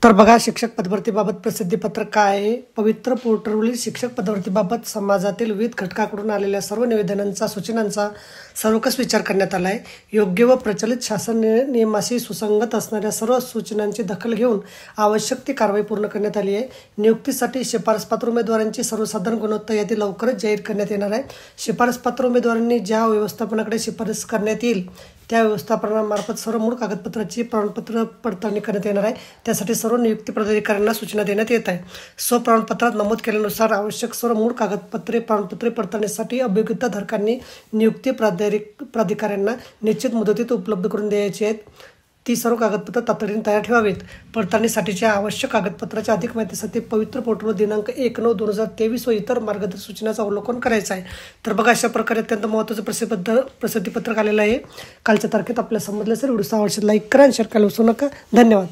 तर बघा, शिक्षक पदभरतीबाबत प्रसिद्धीपत्रक काय आहे? पवित्र पोर्टलवरील शिक्षक पदभरतीबाबत समाजातील विविध घटकांकडून आलेल्या सर्व निवेदनांचा, सूचनांचा सर्वकष विचार करण्यात आला आहे. योग्य व प्रचलित शासन नियमाशी सुसंगत असणाऱ्या सर्व सूचनांची दखल घेऊन आवश्यक ती कारवाई पूर्ण करण्यात आली आहे. नियुक्तीसाठी शिफारसपात्र उमेदवारांची सर्वसाधारण गुणवत्ता यादी लवकरच जाहीर करण्यात येणार आहे. शिफारसपात्र उमेदवारांनी ज्या व्यवस्थापनाकडे शिफारस करण्यात येईल त्या व्यवस्थापनामार्फत सर्व मूळ कागदपत्राची प्रमाणपत्र पडताळणी करण्यात येणार आहे. त्यासाठी सर्व नियुक्ती पदाधिकाऱ्यांना सूचना देण्यात येत आहे. स्वप्रमाणपत्रात नमूद केल्यानुसार आवश्यक सर्व मूळ कागदपत्रे प्रमाणपत्रे पडताळणीसाठी अभियोग्यताधारकांनी नियुक्ती प्राधिकाऱ्यांना निश्चित मुदतीत उपलब्ध करून द्यायची आहेत. ती सर्व कागदपत्र तातडीने तयार ठेवावीत. पडताळणीसाठीच्या आवश्यक कागदपत्राच्या अधिक माहितीसाठी पवित्र पोर्टलवर दिनांक 1/9/2023 व इतर मार्गदर्शक सूचनांचं अवलोकन करायचं आहे. तर बघा, अशा प्रकारे अत्यंत महत्त्वाचं प्रसिद्धीपत्रक आलेलं आहे. कालच्या तारखेत आपल्याला समजलं असेल. व्हिडिओ आवडल्यास लाईक करा आणि शेअर करायला विसरू नका. धन्यवाद.